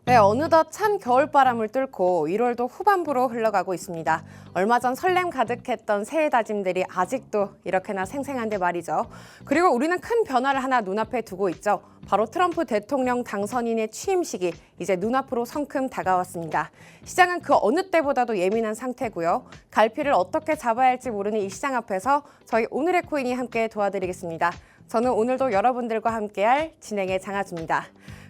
네, 어느덧 찬 겨울바람을 뚫고 1월도 후반부로 흘러가고 있습니다. 얼마 전 설렘 가득했던 새해 다짐들이 아직도 이렇게나 생생한데 말이죠. 그리고 우리는 큰 변화를 하나 눈앞에 두고 있죠. 바로 트럼프 대통령 당선인의 취임식이 이제 눈앞으로 성큼 다가왔습니다. 시장은 그 어느 때보다도 예민한 상태고요. 갈피를 어떻게 잡아야 할지 모르는 이 시장 앞에서 저희 오늘의 코인이 함께 도와드리겠습니다. 저는 오늘도 여러분들과 함께할 진행의 장아주입니다.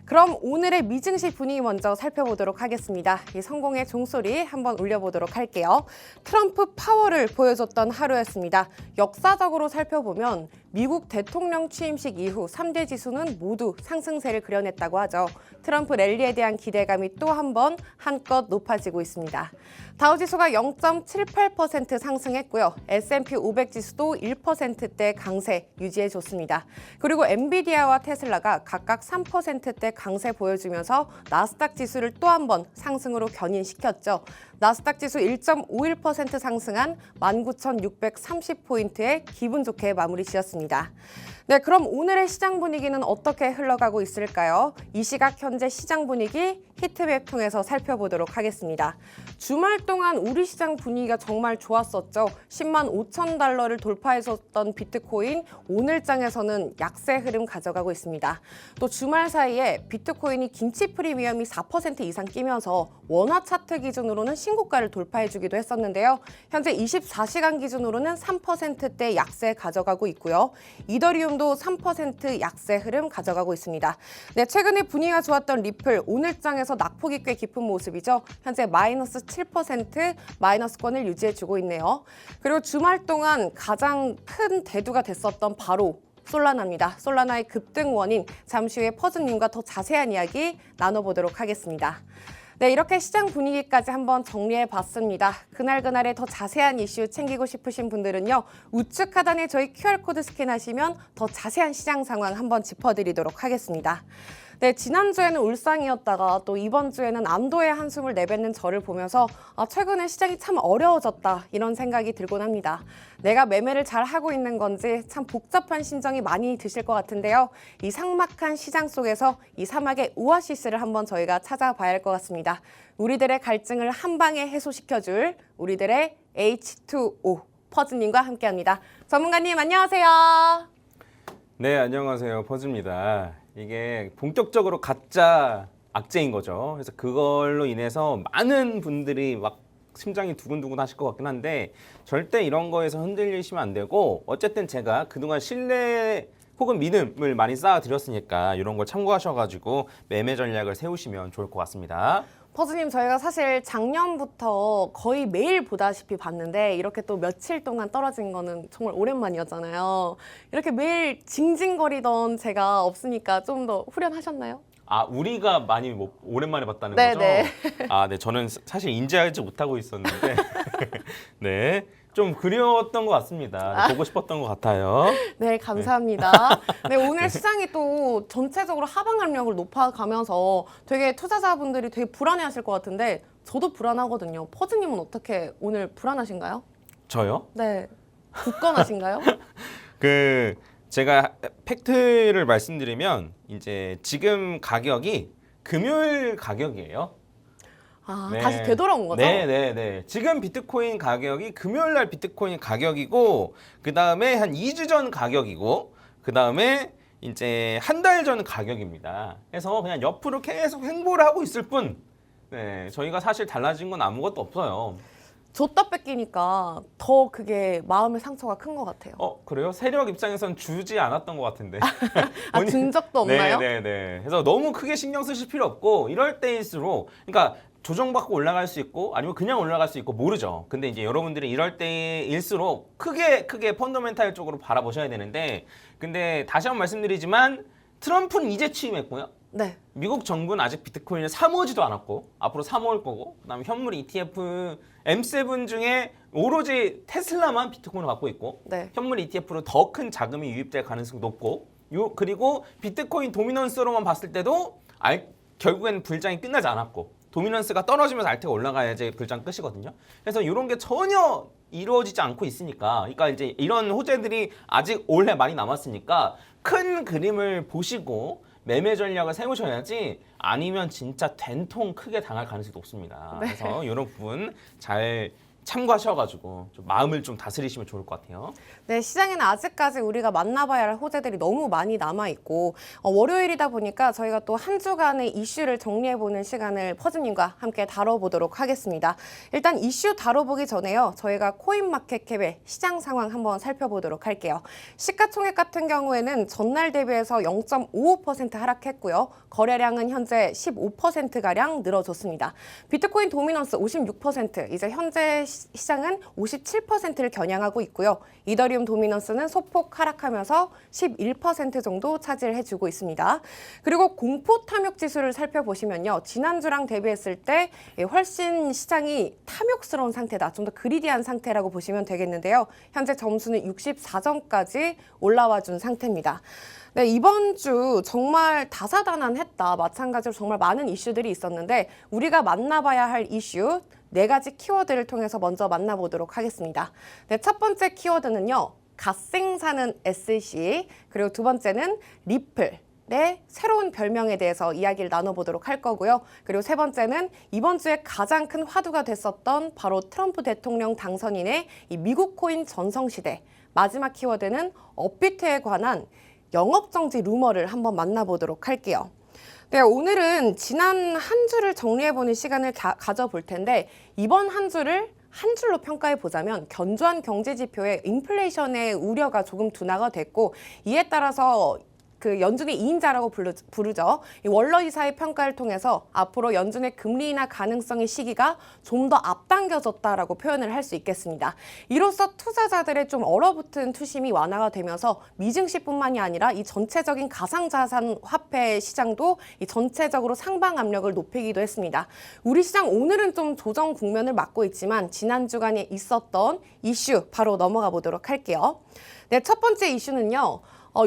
그럼 오늘의 미증시 분위기 먼저 살펴보도록 하겠습니다. 이 성공의 종소리 한번 울려보도록 할게요. 트럼프 파워를 보여줬던 하루였습니다. 역사적으로 살펴보면 미국 대통령 취임식 이후 3대 지수는 모두 상승세를 그려냈다고 하죠. 트럼프 랠리에 대한 기대감이 또 한 번 한껏 높아지고 있습니다. 다우지수가 0.78% 상승했고요. S&P 500 지수도 1%대 강세 유지해줬습니다. 그리고 엔비디아와 테슬라가 각각 3%대 강세 보여주면서 나스닥 지수를 또 한 번 상승으로 견인시켰죠. 나스닥 지수 1.51% 상승한 19,630포인트에 기분 좋게 마무리 지었습니다. 네, 그럼 오늘의 시장 분위기는 어떻게 흘러가고 있을까요? 이 시각 현재 시장 분위기 히트맵 통해서 살펴보도록 하겠습니다. 주말 동안 우리 시장 분위기가 정말 좋았었죠. 10만 5천 달러를 돌파했었던 비트코인 오늘장에서는 약세 흐름 가져가고 있습니다. 또 주말 사이에 비트코인이 김치 프리미엄이 4% 이상 끼면서 원화 차트 기준으로는 신고가를 돌파해주기도 했었는데요. 현재 24시간 기준으로는 3%대 약세 가져가고 있고요. 이더리움도 3% 약세 흐름 가져가고 있습니다. 네, 최근에 분위기가 좋았던 리플 오늘장에서 낙폭이 꽤 깊은 모습이죠. 현재 마이너스 7% 마이너스권을 유지해주고 있네요. 그리고 주말 동안 가장 큰 대두가 됐었던 바로 솔라나입니다. 솔라나의 급등 원인 잠시 후에 퍼즈님과 더 자세한 이야기 나눠보도록 하겠습니다. 네, 이렇게 시장 분위기까지 한번 정리해봤습니다. 그날그날의 더 자세한 이슈 챙기고 싶으신 분들은요. 우측 하단에 저희 QR코드 스캔하시면 더 자세한 시장 상황 한번 짚어드리도록 하겠습니다. 네, 지난주에는 울상이었다가 또 이번 주에는 안도의 한숨을 내뱉는 저를 보면서 최근에 시장이 참 어려워졌다 이런 생각이 들곤 합니다. 내가 매매를 잘 하고 있는 건지 참 복잡한 심정이 많이 드실 것 같은데요. 이 삭막한 시장 속에서 이 사막의 오아시스를 한번 저희가 찾아봐야 할 것 같습니다. 우리들의 갈증을 한 방에 해소시켜줄 우리들의 H2O 퍼즈님과 함께합니다. 전문가님 안녕하세요. 네, 안녕하세요. 퍼즈입니다. 이게 본격적으로 가짜 악재인 거죠. 그래서 그걸로 인해서 많은 분들이 막 심장이 두근두근 하실 것 같긴 한데 절대 이런 거에서 흔들리시면 안 되고 어쨌든 제가 그동안 신뢰 혹은 믿음을 많이 쌓아드렸으니까 이런 걸 참고하셔가지고 매매 전략을 세우시면 좋을 것 같습니다. 퍼즈님, 저희가 사실 작년부터 거의 매일 보다시피 봤는데 이렇게 또 며칠 동안 떨어진 거는 정말 오랜만이었잖아요. 이렇게 매일 징징거리던 제가 없으니까 좀 더 후련하셨나요? 아, 우리가 많이 오랜만에 봤다는 네네. 거죠? 아, 네. 저는 사실 인지하지 못하고 있었는데 네. 좀 그리웠던 것 같습니다. 보고 싶었던 것 같아요. 네, 감사합니다. 네, 오늘 시장이 또 전체적으로 하방 압력을 높아가면서 되게 투자자분들이 되게 불안해하실 것 같은데 저도 불안하거든요. 퍼즈님은 어떻게 오늘 불안하신가요? 저요? 네, 굳건하신가요? 제가 팩트를 말씀드리면 이제 지금 가격이 금요일 가격이에요. 네. 다시 되돌아온 거죠? 네. 지금 비트코인 가격이 금요일 날 비트코인 가격이고 그다음에 한 2주 전 가격이고 그다음에 이제 한 달 전 가격입니다. 그래서 그냥 옆으로 계속 횡보를 하고 있을 뿐 네, 저희가 사실 달라진 건 아무것도 없어요. 줬다 뺏기니까 더 그게 마음의 상처가 큰 것 같아요. 그래요? 세력 입장에선 주지 않았던 것 같은데. 준 적도 없나요? 네. 그래서 너무 크게 신경 쓰실 필요 없고 이럴 때일수록 그러니까 조정받고 올라갈 수 있고 아니면 그냥 올라갈 수 있고 모르죠. 근데 이제 여러분들이 이럴 때일수록 크게 펀더멘탈 쪽으로 바라보셔야 되는데 근데 다시 한번 말씀드리지만 트럼프는 이제 취임했고요. 네. 미국 정부는 아직 비트코인을 사모지도 않았고 앞으로 사모을 거고 그다음에 현물 ETF M7 중에 오로지 테슬라만 비트코인을 갖고 있고 네. 현물 ETF로 더 큰 자금이 유입될 가능성이 높고 그리고 비트코인 도미넌스로만 봤을 때도 결국에는 불장이 끝나지 않았고 도미넌스가 떨어지면서 알트가 올라가야지 불장 끝이거든요. 그래서 이런 게 전혀 이루어지지 않고 있으니까 그러니까 이제 이런 호재들이 아직 올해 많이 남았으니까 큰 그림을 보시고 매매 전략을 세우셔야지 아니면 진짜 된통 크게 당할 가능성이 높습니다. 네. 그래서 이런 부분 잘 참고하셔가지고 좀 마음을 좀 다스리시면 좋을 것 같아요. 네, 시장에는 아직까지 우리가 만나봐야 할 호재들이 너무 많이 남아있고 월요일이다 보니까 저희가 또 한 주간의 이슈를 정리해보는 시간을 퍼즈님과 함께 다뤄보도록 하겠습니다. 일단 이슈 다뤄보기 전에요. 저희가 코인마켓캡의 시장 상황 한번 살펴보도록 할게요. 시가총액 같은 경우에는 전날 대비해서 0.55% 하락했고요. 거래량은 현재 15%가량 늘어졌습니다. 비트코인 도미넌스 56%, 이제 현재 시장은 57%를 겨냥하고 있고요. 이더리움 도미넌스는 소폭 하락하면서 11% 정도 차지를 해주고 있습니다. 그리고 공포 탐욕 지수를 살펴보시면요. 지난주랑 대비했을 때 훨씬 시장이 탐욕스러운 상태다. 좀 더 그리디한 상태라고 보시면 되겠는데요. 현재 점수는 64점까지 올라와 준 상태입니다. 네, 이번 주 정말 다사다난했다. 마찬가지로 정말 많은 이슈들이 있었는데 우리가 만나봐야 할 이슈 4가지 키워드를 통해서 먼저 만나보도록 하겠습니다. 네, 첫 번째 키워드는요. 갓생사는 SC, 그리고 두 번째는 리플. 네, 새로운 별명에 대해서 이야기를 나눠보도록 할 거고요. 그리고 세 번째는 이번 주에 가장 큰 화두가 됐었던 바로 트럼프 대통령 당선인의 이 미국 코인 전성시대. 마지막 키워드는 업비트에 관한 영업정지 루머를 한번 만나보도록 할게요. 네, 오늘은 지난 한 주를 정리해보는 시간을 가져볼 텐데 이번 한 주를 한 줄로 평가해 보자면 견조한 경제 지표에 인플레이션의 우려가 조금 둔화가 됐고 이에 따라서 그 연준의 2인자라고 부르죠. 이 월러 이사의 평가를 통해서 앞으로 연준의 금리 인하 가능성의 시기가 좀 더 앞당겨졌다라고 표현을 할 수 있겠습니다. 이로써 투자자들의 좀 얼어붙은 투심이 완화가 되면서 미증시뿐만이 아니라 이 전체적인 가상자산 화폐 시장도 이 전체적으로 상방 압력을 높이기도 했습니다. 우리 시장 오늘은 좀 조정 국면을 맞고 있지만 지난 주간에 있었던 이슈 바로 넘어가 보도록 할게요. 네, 첫 번째 이슈는요.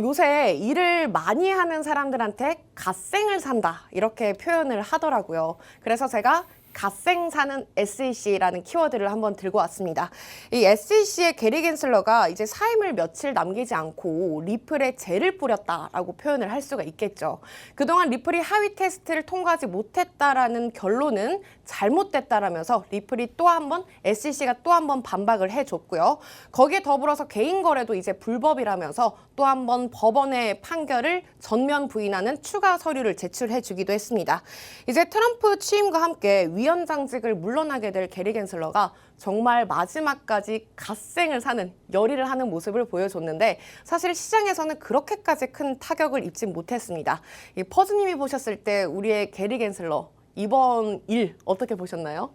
요새 일을 많이 하는 사람들한테 갓생을 산다 이렇게 표현을 하더라고요. 그래서 제가 갓생 사는 SEC라는 키워드를 한번 들고 왔습니다. 이 SEC의 게리 겐슬러가 이제 사임을 며칠 남기지 않고 리플에 재를 뿌렸다라고 표현을 할 수가 있겠죠. 그동안 리플이 하위 테스트를 통과하지 못했다라는 결론은 잘못됐다라면서 리플이 또 한 번 SEC가 또 한 번 반박을 해줬고요. 거기에 더불어서 개인 거래도 이제 불법이라면서 또 한 번 법원의 판결을 전면 부인하는 추가 서류를 제출해주기도 했습니다. 이제 트럼프 취임과 함께 위원장직을 물러나게 될 게리 겐슬러가 정말 마지막까지 갓생을 사는 열의를 하는 모습을 보여줬는데 사실 시장에서는 그렇게까지 큰 타격을 입진 못했습니다. 이 퍼즈님이 보셨을 때 우리의 게리 겐슬러 이번 일 어떻게 보셨나요?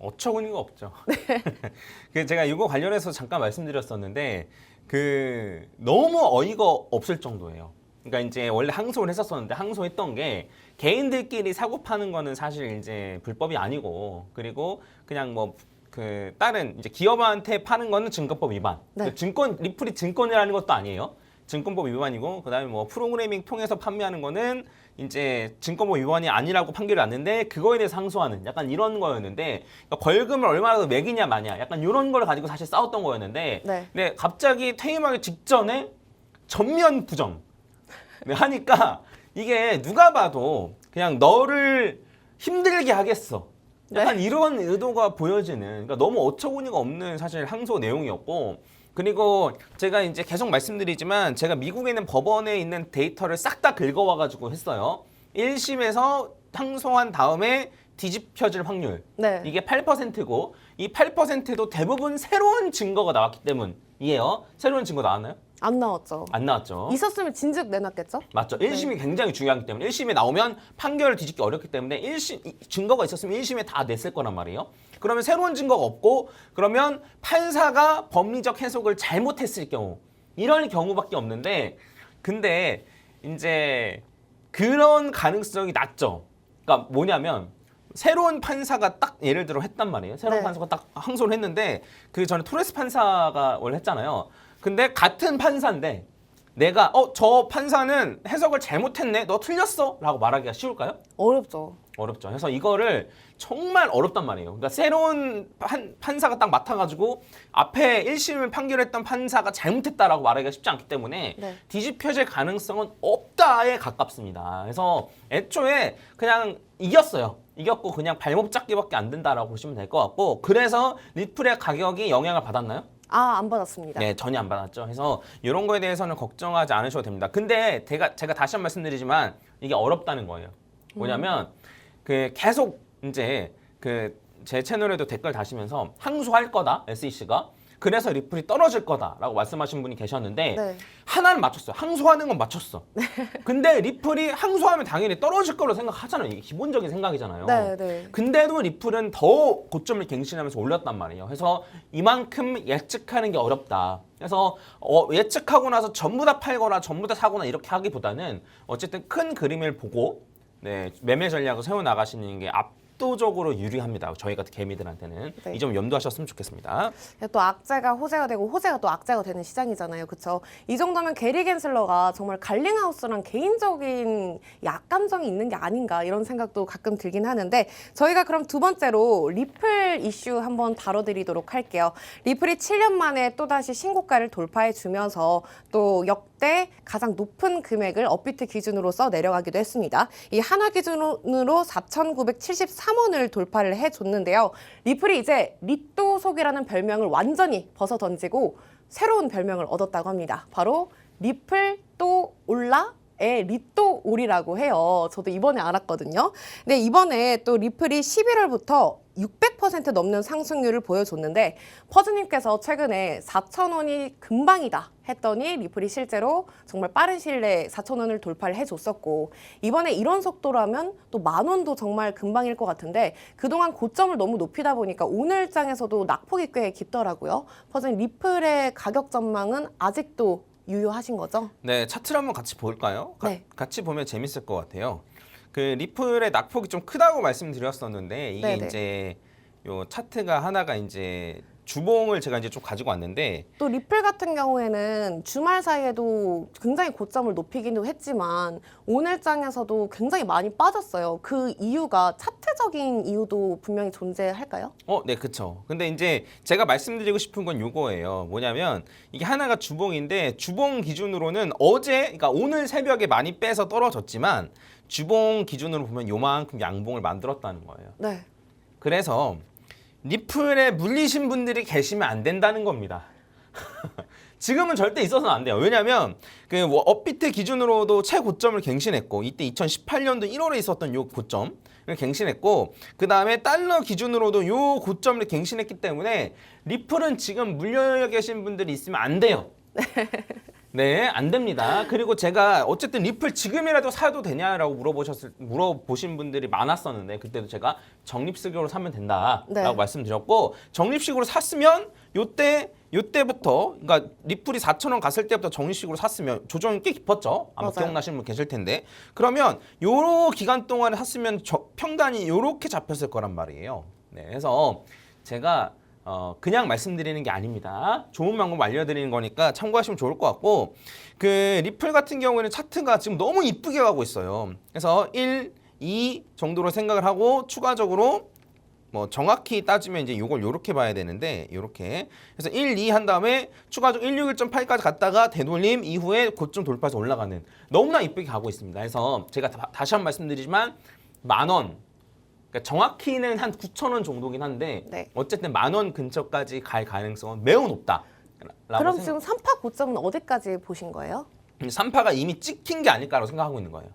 어처구니가 없죠. 그 제가 이거 관련해서 잠깐 말씀드렸었는데 그 너무 어이가 없을 정도예요. 그러니까 이제 원래 항소를 했었었는데 항소했던 게 개인들끼리 사고 파는 거는 사실 이제 불법이 아니고 그리고 그냥 뭐 그 다른 이제 기업한테 파는 거는 증권법 위반. 네. 증권 리플이 증권이라는 것도 아니에요. 증권법 위반이고 그다음에 뭐 프로그래밍 통해서 판매하는 거는 이제 증권법 위반이 아니라고 판결이 났는데 그거에 대해서 항소하는 약간 이런 거였는데 그러니까 벌금을 얼마나 더 매기냐 마냐 약간 이런 걸 가지고 사실 싸웠던 거였는데 네. 근데 갑자기 퇴임하기 직전에 전면 부정 하니까 이게 누가 봐도 그냥 너를 힘들게 하겠어. 약간 이런 의도가 보여지는 그러니까 너무 어처구니가 없는 사실 항소 내용이었고 그리고 제가 이제 계속 말씀드리지만 제가 미국에 있는 법원에 있는 데이터를 싹 다 긁어와가지고 했어요. 1심에서 항소한 다음에 뒤집혀질 확률 네. 이게 8%고 이 8%도 대부분 새로운 증거가 나왔기 때문이에요. 새로운 증거 나왔나요? 안 나왔죠. 안 나왔죠. 있었으면 진즉 내놨겠죠? 맞죠. 1심이 굉장히 중요하기 때문에 1심에 나오면 판결을 뒤집기 어렵기 때문에 1심 증거가 있었으면 1심에 다 냈을 거란 말이에요. 그러면 새로운 증거가 없고 그러면 판사가 법리적 해석을 잘못했을 경우 이런 경우밖에 없는데 근데 이제 그런 가능성이 낮죠. 그러니까 뭐냐면 새로운 판사가 딱 예를 들어 했단 말이에요. 새로운 네. 판사가 딱 항소를 했는데 그 전에 토레스 판사가 원래 했잖아요. 근데 같은 판사인데 내가 저 판사는 해석을 잘못했네 너 틀렸어 라고 말하기가 쉬울까요? 어렵죠. 어렵죠. 그래서 이거를 정말 어렵단 말이에요. 그러니까 새로운 판사가 딱 맡아가지고 앞에 1심을 판결했던 판사가 잘못했다라고 말하기가 쉽지 않기 때문에 네. 뒤집혀질 가능성은 없다에 가깝습니다. 그래서 애초에 그냥 이겼어요. 이겼고 그냥 발목 잡기밖에 안 된다라고 보시면 될 것 같고, 그래서 리플의 가격이 영향을 받았나요? 안 받았습니다. 네, 전혀 안 받았죠. 그래서 이런 거에 대해서는 걱정하지 않으셔도 됩니다. 근데 제가 다시 한 번 말씀드리지만 이게 어렵다는 거예요. 뭐냐면 그 계속 이제 그 제 채널에도 댓글 다시면서 항소할 거다, SEC가. 그래서 리플이 떨어질 거다라고 말씀하신 분이 계셨는데 네. 하나는 맞췄어요. 항소하는 건 맞췄어. 근데 리플이 항소하면 당연히 떨어질 거로 생각하잖아요. 이게 기본적인 생각이잖아요. 네, 네. 근데도 리플은 더 고점을 갱신하면서 올렸단 말이에요. 그래서 이만큼 예측하는 게 어렵다. 그래서 예측하고 나서 전부 다 팔거나 전부 다 사거나 이렇게 하기보다는 어쨌든 큰 그림을 보고 매매 전략을 세워나가시는 게 압도적으로 유리합니다. 저희 같은 개미들한테는. 네. 이 점 염두하셨으면 좋겠습니다. 또 악재가 호재가 되고 호재가 또 악재가 되는 시장이잖아요. 그렇죠? 이 정도면 게리 겐슬러가 정말 갈링하우스랑 개인적인 약감정이 있는 게 아닌가 이런 생각도 가끔 들긴 하는데, 저희가 그럼 두 번째로 리플 이슈 한번 다뤄드리도록 할게요. 리플이 7년 만에 또다시 신고가를 돌파해 주면서 또 역대 가장 높은 금액을 업비트 기준으로서 내려가기도 했습니다. 이 한화 기준으로 4,973원을 돌파를 해줬는데요. 리플이 이제 리또속이라는 별명을 완전히 벗어던지고 새로운 별명을 얻었다고 합니다. 바로 리플 또 올라의 리또올이라고 해요. 저도 이번에 알았거든요. 근데 이번에 또 리플이 11월부터 600% 넘는 상승률을 보여줬는데, 퍼즈님께서 최근에 4,000원이 금방이다 했더니 리플이 실제로 정말 빠른 시일 내에 4,000원을 돌파를 해줬었고, 이번에 이런 속도라면 또 10,000원도 정말 금방일 것 같은데, 그동안 고점을 너무 높이다 보니까 오늘장에서도 낙폭이 꽤 깊더라고요. 퍼즈님, 리플의 가격 전망은 아직도 유효하신 거죠? 네, 차트를 한번 같이 볼까요? 네. 같이 보면 재밌을 것 같아요. 그 리플의 낙폭이 좀 크다고 말씀드렸었는데, 이게 네네. 이제 요 차트가 하나가 이제 주봉을 제가 이제 좀 가지고 왔는데, 또 리플 같은 경우에는 주말 사이에도 굉장히 고점을 높이기도 했지만 오늘장에서도 굉장히 많이 빠졌어요. 그 이유가 차트적인 이유도 분명히 존재할까요? 네, 그쵸. 근데 이제 제가 말씀드리고 싶은 건 요거예요. 뭐냐면 이게 하나가 주봉인데, 주봉 기준으로는 그러니까 오늘 새벽에 많이 빼서 떨어졌지만 주봉 기준으로 보면 요만큼 양봉을 만들었다는 거예요. 네. 그래서 리플에 물리신 분들이 계시면 안 된다는 겁니다. 지금은 절대 있어서는 안 돼요. 왜냐하면 그 업비트 기준으로도 최고점을 갱신했고, 이때 2018년도 1월에 있었던 요 고점을 갱신했고, 그 다음에 달러 기준으로도 요 고점을 갱신했기 때문에 리플은 지금 물려 계신 분들이 있으면 안 돼요. 네, 안 됩니다. 그리고 제가 어쨌든 리플 지금이라도 사도 되냐라고 물어보신 분들이 많았었는데, 그때도 제가 적립식으로 사면 된다라고 네. 말씀드렸고, 적립식으로 샀으면 요때부터, 그러니까 리플이 4,000원 갔을 때부터 적립식으로 샀으면 조정이 꽤 깊었죠. 아마 맞아요. 기억나시는 분 계실 텐데, 그러면 요 기간 동안에 샀으면 평단이 요렇게 잡혔을 거란 말이에요. 네, 그래서 제가 그냥 말씀드리는 게 아닙니다. 좋은 방법 알려드리는 거니까 참고하시면 좋을 것 같고, 그 리플 같은 경우에는 차트가 지금 너무 이쁘게 가고 있어요. 그래서 1, 2 정도로 생각을 하고, 추가적으로 뭐 정확히 따지면 이제 이걸 요렇게 봐야 되는데, 요렇게. 그래서 1, 2 한 다음에 추가적으로 161.8까지 갔다가 되돌림 이후에 고점 돌파해서 올라가는, 너무나 이쁘게 가고 있습니다. 그래서 제가 다시 한 번 말씀드리지만 10,000원, 그러니까 정확히는 한 9,000원 정도긴 한데, 네. 어쨌든 10,000원 근처까지 갈 가능성은 매우 높다. 그럼 지금 3파 고점은 어디까지 보신 거예요? 3파가 이미 찍힌 게 아닐까라고 생각하고 있는 거예요.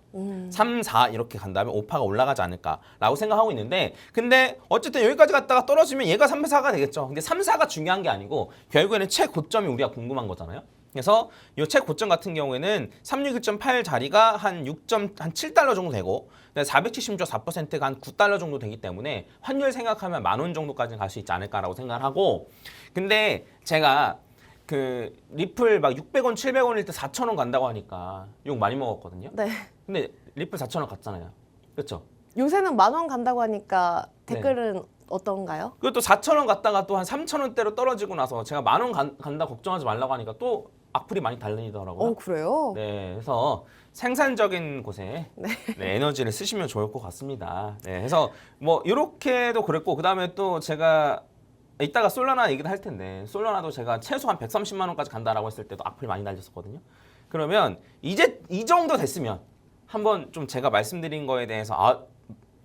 3, 4 이렇게 간 다음에 5파가 올라가지 않을까라고 생각하고 있는데, 근데 어쨌든 여기까지 갔다가 떨어지면 얘가 3, 4가 되겠죠. 근데 3, 4가 중요한 게 아니고 결국에는 최고점이 우리가 궁금한 거잖아요. 그래서 이 최고점 같은 경우에는 361.8 자리가 한 7달러 정도 되고, 470.4%가 한 9달러 정도 되기 때문에 환율 생각하면 10,000원 정도까지는 갈 수 있지 않을까라고 생각을 하고, 근데 제가 그 리플 막 600원, 700원일 때 4,000원 간다고 하니까 욕 많이 먹었거든요. 네. 근데 리플 4,000원 갔잖아요. 그렇죠? 요새는 10,000원 간다고 하니까 댓글은 어떤가요? 그리고 또 4,000원 갔다가 또 한 3,000원대로 떨어지고 나서 제가 10,000원 간다 걱정하지 말라고 하니까 또 악플이 많이 달리더라고요. 그래요? 네, 그래서 생산적인 곳에 네, 에너지를 쓰시면 좋을 것 같습니다. 네, 그래서 뭐 이렇게도 그랬고 그다음에 또 제가 이따가 솔라나 얘기도 할 텐데 솔라나도 제가 최소한 130만 원까지 간다라고 했을 때도 악플 많이 달렸었거든요. 그러면 이제 이 정도 됐으면 한번 좀 제가 말씀드린 거에 대해서 아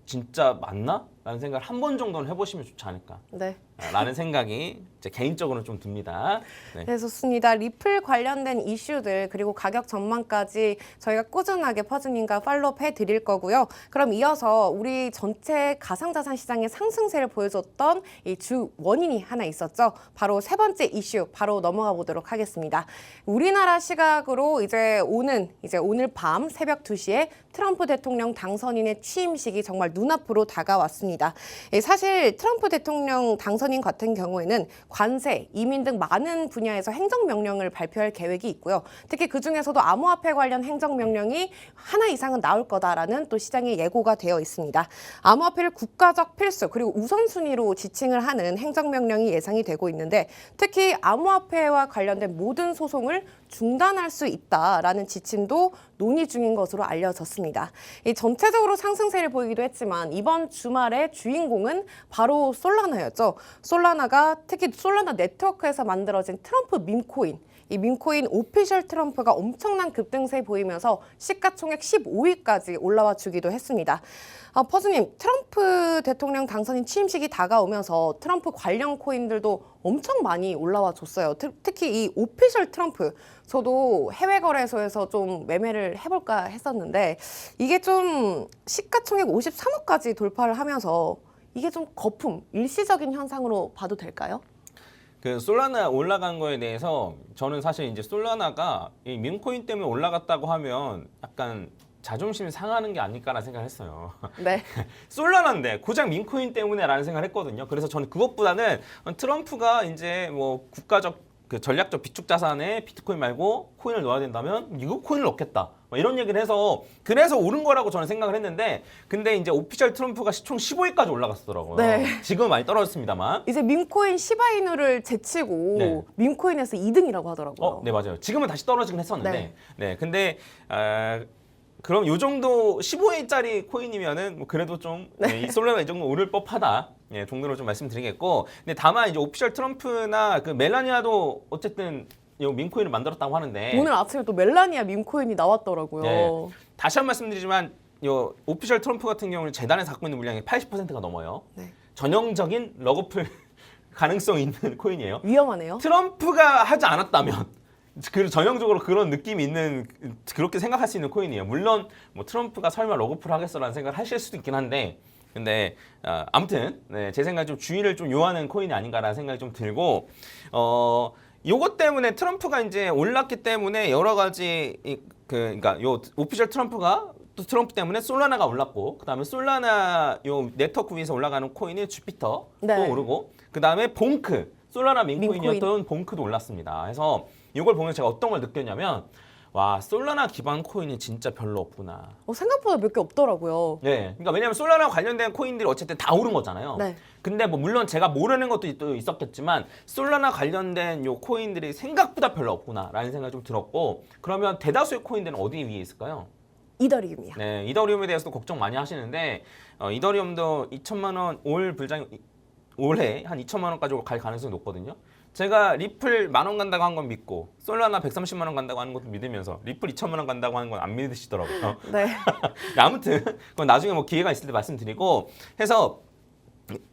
진짜 맞나? 라는 생각을 한 번 정도는 해보시면 좋지 않을까 네. 라는 생각이 제 개인적으로 좀 듭니다. 네. 네, 좋습니다. 리플 관련된 이슈들 그리고 가격 전망까지 저희가 꾸준하게 퍼즈님과 팔로업 해드릴 거고요. 그럼 이어서 우리 전체 가상자산 시장의 상승세를 보여줬던 이 주 원인이 하나 있었죠. 바로 세 번째 이슈 바로 넘어가 보도록 하겠습니다. 우리나라 시각으로 이제 오늘 밤 새벽 2시에 트럼프 대통령 당선인의 취임식이 정말 눈앞으로 다가왔습니다. 사실 트럼프 대통령 당선인 같은 경우에는 관세, 이민 등 많은 분야에서 행정명령을 발표할 계획이 있고요. 특히 그중에서도 암호화폐 관련 행정명령이 하나 이상은 나올 거다라는 또 시장에 예고가 되어 있습니다. 암호화폐를 국가적 필수 그리고 우선순위로 지칭을 하는 행정명령이 예상이 되고 있는데 특히 암호화폐와 관련된 모든 소송을 중단할 수 있다라는 지침도 논의 중인 것으로 알려졌습니다. 이 전체적으로 상승세를 보이기도 했지만 이번 주말의 주인공은 바로 솔라나였죠. 솔라나가 특히 솔라나 네트워크에서 만들어진 트럼프 밈코인 이 밈코인 오피셜 트럼프가 엄청난 급등세 보이면서 시가총액 15위까지 올라와 주기도 했습니다. 퍼즈님, 트럼프 대통령 당선인 취임식이 다가오면서 트럼프 관련 코인들도 엄청 많이 올라와 줬어요. 특히 이 오피셜 트럼프, 저도 해외 거래소에서 좀 매매를 해볼까 했었는데 이게 좀 시가총액 53억까지 돌파를 하면서 이게 좀 거품, 일시적인 현상으로 봐도 될까요? 그 솔라나 올라간 거에 대해서 저는 사실 이제 솔라나가 이 밈코인 때문에 올라갔다고 하면 약간 자존심이 상하는 게 아닐까라는 생각을 했어요. 네. 솔라나인데 고작 밈코인 때문에라는 생각을 했거든요. 그래서 저는 그것보다는 트럼프가 이제 뭐 국가적 그 전략적 비축 자산에 비트코인 말고 코인을 넣어야 된다면 이거 코인을 넣겠다. 뭐 이런 얘기를 해서 그래서 오른 거라고 저는 생각을 했는데 근데 이제 오피셜 트럼프가 총 15위까지 올라갔더라고요. 네. 지금은 많이 떨어졌습니다만. 이제 밈코인 시바이누를 제치고 네. 밈코인에서 2등이라고 하더라고요. 네 맞아요. 지금은 다시 떨어지긴 했었는데. 네. 네. 근데 그럼 요 정도 15위짜리 코인이면은 뭐 그래도 좀 이 솔라나 이 정도 오를 법하다. 예, 정도로 좀 말씀드리겠고. 근데 다만 이제 오피셜 트럼프나 그 멜라니아도 어쨌든 이 밈코인을 만들었다고 하는데 오늘 아침에 또 멜라니아 밈코인이 나왔더라고요. 네. 다시 한 번 말씀드리지만 요 오피셜 트럼프 같은 경우는 재단에서 갖고 있는 물량이 80%가 넘어요. 네. 전형적인 러거풀 가능성이 있는 코인이에요. 위험하네요. 트럼프가 하지 않았다면 그 전형적으로 그런 느낌이 있는 그렇게 생각할 수 있는 코인이에요. 물론 뭐 트럼프가 설마 러거풀 하겠어라는 생각을 하실 수도 있긴 한데 근데 아무튼 네, 제 생각에 좀 주의를 좀 요하는 코인이 아닌가라는 생각이 좀 들고 요것 때문에 트럼프가 이제 올랐기 때문에 여러 가지 그러니까 요 오피셜 트럼프가 또 트럼프 때문에 솔라나가 올랐고 그다음에 솔라나 요 네트워크 위에서 올라가는 코인이 주피터 네. 또 오르고 그다음에 봉크 솔라나 밈코인이었던 봉크도 올랐습니다. 그래서 이걸 보면 제가 어떤 걸 느꼈냐면 와 솔라나 기반 코인이 진짜 별로 없구나. 생각보다 몇 개 없더라고요. 네, 그러니까 왜냐면 솔라나 관련된 코인들이 어쨌든 다 오른 거잖아요. 네. 근데 뭐 물론 제가 모르는 것도 또 있었겠지만 솔라나 관련된 요 코인들이 생각보다 별로 없구나라는 생각이 좀 들었고 그러면 대다수의 코인들은 어디 위에 있을까요? 이더리움이요. 네, 이더리움에 대해서도 걱정 많이 하시는데 이더리움도 2천만 원 올 불장 올해 한 2천만 원까지 갈 가능성이 높거든요. 제가 리플 10,000원 간다고 한 건 믿고 솔라나 130만 원 간다고 하는 것도 믿으면서 리플 2천만 원 간다고 하는 건 안 믿으시더라고요. 네. 아무튼 그건 나중에 뭐 기회가 있을 때 말씀드리고 해서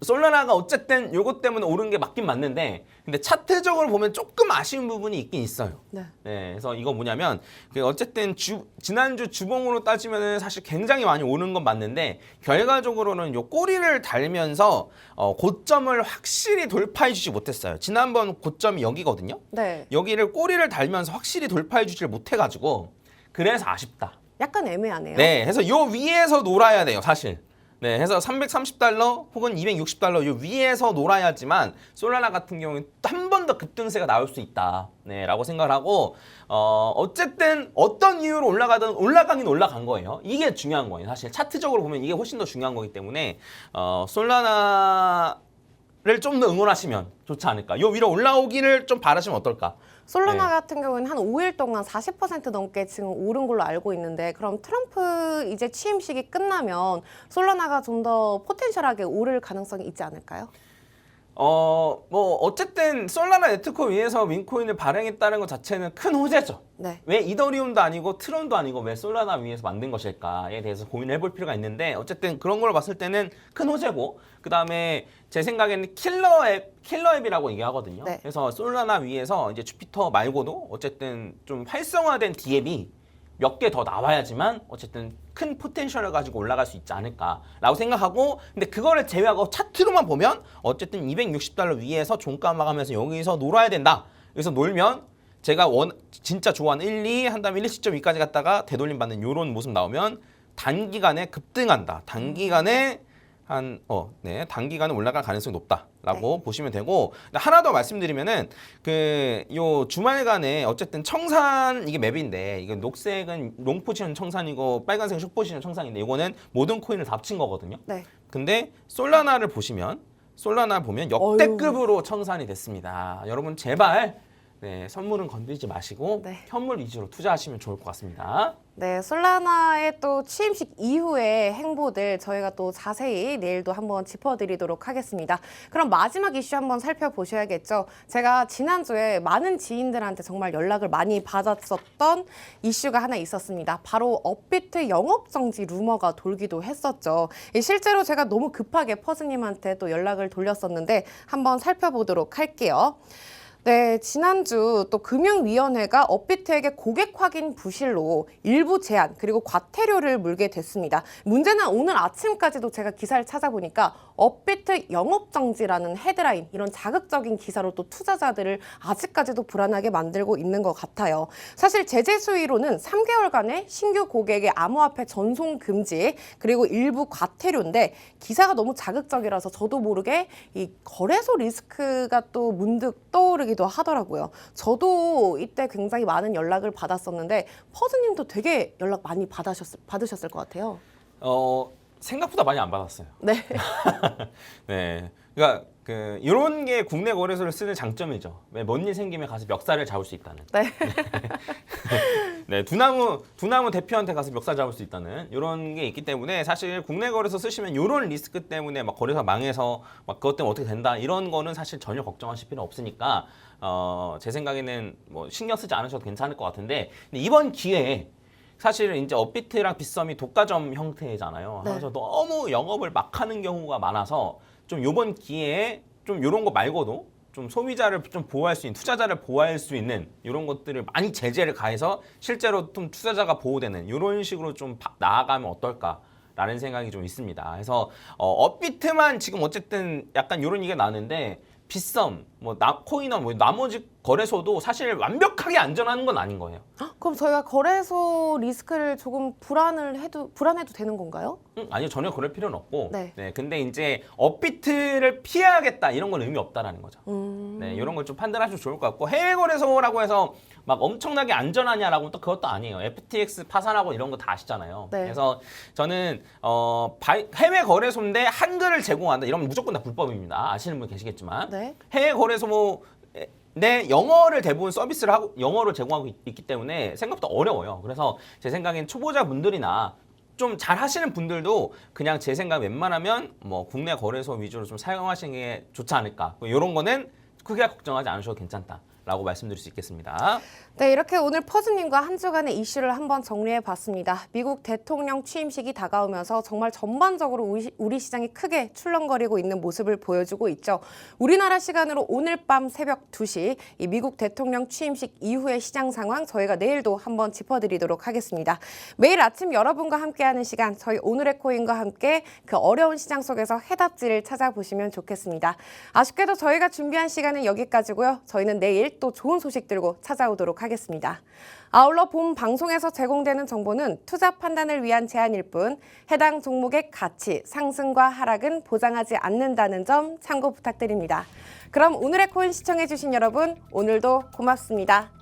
솔라나가 어쨌든 요것 때문에 오른 게 맞긴 맞는데 근데 차트적으로 보면 조금 아쉬운 부분이 있긴 있어요. 네. 네, 그래서 이거 뭐냐면 어쨌든 지난주 주봉으로 따지면은 사실 굉장히 많이 오른 건 맞는데 결과적으로는 요 꼬리를 달면서 고점을 확실히 돌파해주지 못했어요. 지난번 고점이 여기거든요. 네. 여기를 꼬리를 달면서 확실히 돌파해주질 못해가지고 그래서 아쉽다. 약간 애매하네요. 네, 그래서 요 위에서 놀아야 돼요, 사실. 네, 해서 330달러 혹은 260달러 요 위에서 놀아야지만 솔라나 같은 경우는 한 번 더 급등세가 나올 수 있다. 네, 라고 생각을 하고 어쨌든 어떤 이유로 올라가긴 올라간 거예요. 이게 중요한 거예요. 사실 차트적으로 보면 이게 훨씬 더 중요한 거기 때문에 솔라나를 좀 더 응원하시면 좋지 않을까. 요 위로 올라오기를 좀 바라시면 어떨까. 솔라나 네. 같은 경우는 한 5일 동안 40% 넘게 지금 오른 걸로 알고 있는데 그럼 트럼프 이제 취임식이 끝나면 솔라나가 좀 더 포텐셜하게 오를 가능성이 있지 않을까요? 뭐 어쨌든 솔라나 네트코 위에서 민코인을 발행했다는 것 자체는 큰 호재죠. 네. 왜 이더리움도 아니고 트론도 아니고 왜 솔라나 위에서 만든 것일까에 대해서 고민을 해볼 필요가 있는데 어쨌든 그런 걸 봤을 때는 큰 호재고 그 다음에 제 생각에는 킬러 앱이라고 얘기하거든요. 네. 그래서 솔라나 위에서 이제 주피터 말고도 어쨌든 좀 활성화된 D앱이 몇 개 더 나와야지만 어쨌든 큰 포텐셜을 가지고 올라갈 수 있지 않을까라고 생각하고 근데 그거를 제외하고 차트로만 보면 어쨌든 260달러 위에서 종가 마감해서 여기서 놀아야 된다. 여기서 놀면 제가 진짜 좋아하는 1, 2 한 다음에 1.2까지 갔다가 되돌림 받는 이런 모습 나오면 단기간에 급등한다. 단기간에 단기간에 올라갈 가능성이 높다라고 보시면 되고 하나 더 말씀드리면은 요 주말간에 어쨌든 청산 이게 맵인데 이게 녹색은 롱 포지션 청산이고 빨간색은 숏 포지션 청산인데 이거는 모든 코인을 다 합친 거거든요. 네. 근데 솔라나를 보시면 역대급으로 청산이 됐습니다. 여러분 제발 선물은 건드리지 마시고 네. 현물 위주로 투자하시면 좋을 것 같습니다. 네, 솔라나의 또 취임식 이후의 행보들 저희가 또 자세히 내일도 한번 짚어드리도록 하겠습니다. 그럼 마지막 이슈 한번 살펴보셔야겠죠. 제가 지난주에 많은 지인들한테 정말 연락을 많이 받았었던 이슈가 하나 있었습니다. 바로 업비트 영업정지 루머가 돌기도 했었죠. 실제로 제가 너무 급하게 퍼즈님한테 또 연락을 돌렸었는데 한번 살펴보도록 할게요. 네, 지난주 또 금융위원회가 업비트에게 고객 확인 부실로 일부 제한 그리고 과태료를 물게 됐습니다. 문제는 오늘 아침까지도 제가 기사를 찾아보니까 업비트 영업정지라는 헤드라인 이런 자극적인 기사로 또 투자자들을 아직까지도 불안하게 만들고 있는 것 같아요. 사실 제재 수위로는 3개월간의 신규 고객의 암호화폐 전송 금지 그리고 일부 과태료인데 기사가 너무 자극적이라서 저도 모르게 이 거래소 리스크가 또 문득 떠오르기도 하더라고요. 저도 이때 굉장히 많은 연락을 받았었는데 퍼즈님도 되게 연락 많이 받으셨을 것 같아요. 생각보다 많이 안 받았어요. 네. 네, 그러니까 이런 게 국내 거래소를 쓰는 장점이죠. 뭔 일 생기면 가서 멱살을 잡을 수 있다는. 네. 네, 두나무 대표한테 가서 멱살 잡을 수 있다는 이런 게 있기 때문에 사실 국내 거래소 쓰시면 이런 리스크 때문에 막 거래소 망해서 막 그것 때문에 어떻게 된다 이런 거는 사실 전혀 걱정하실 필요 없으니까 제 생각에는 뭐 신경 쓰지 않으셔도 괜찮을 것 같은데 근데 이번 기회에 사실은 이제 업비트랑 빗썸이 독과점 형태잖아요. 네. 그래서 너무 영업을 막 하는 경우가 많아서 좀 이번 기회에 좀 이런 거 말고도 좀 소비자를 좀 보호할 수 있는 투자자를 보호할 수 있는 이런 것들을 많이 제재를 가해서 실제로 좀 투자자가 보호되는 이런 식으로 좀 나아가면 어떨까라는 생각이 좀 있습니다. 그래서 업비트만 지금 어쨌든 약간 이런 얘기가 나는데 빗썸, 코인원, 나머지 거래소도 사실 완벽하게 안전한 건 아닌 거예요. 그럼 저희가 거래소 리스크를 조금 불안해도 되는 건가요? 아니요, 전혀 그럴 필요는 없고. 네. 근데 이제 업비트를 피해야겠다 이런 건 의미 없다라는 거죠. 네, 이런 걸 좀 판단하시면 좋을 것 같고 해외 거래소라고 해서 막 엄청나게 안전하냐라고 또 그것도 아니에요. FTX 파산하고 이런 거 다 아시잖아요. 네. 그래서 저는 해외 거래소인데 한글을 제공한다 이러면 무조건 다 불법입니다. 아시는 분 계시겠지만 네. 해외 거래소 내 영어를 대부분 서비스를 하고 영어를 제공하고 있기 때문에 생각보다 어려워요. 그래서 제 생각엔 초보자분들이나 좀 잘 하시는 분들도 그냥 제 생각 웬만하면 뭐 국내 거래소 위주로 좀 사용하시는 게 좋지 않을까. 이런 거는 크게 걱정하지 않으셔도 괜찮다라고 말씀드릴 수 있겠습니다. 네, 이렇게 오늘 퍼즈님과 한 주간의 이슈를 한번 정리해봤습니다. 미국 대통령 취임식이 다가오면서 정말 전반적으로 우리 시장이 크게 출렁거리고 있는 모습을 보여주고 있죠. 우리나라 시간으로 오늘 밤 새벽 2시 이 미국 대통령 취임식 이후의 시장 상황 저희가 내일도 한번 짚어드리도록 하겠습니다. 매일 아침 여러분과 함께하는 시간 저희 오늘의 코인과 함께 그 어려운 시장 속에서 해답지를 찾아보시면 좋겠습니다. 아쉽게도 저희가 준비한 시간은 여기까지고요. 저희는 내일 내일 또 좋은 소식 들고 찾아오도록 하겠습니다. 아울러 본 방송에서 제공되는 정보는 투자 판단을 위한 제안일 뿐 해당 종목의 가치, 상승과 하락은 보장하지 않는다는 점 참고 부탁드립니다. 그럼 오늘의 코인 시청해주신 여러분, 오늘도 고맙습니다.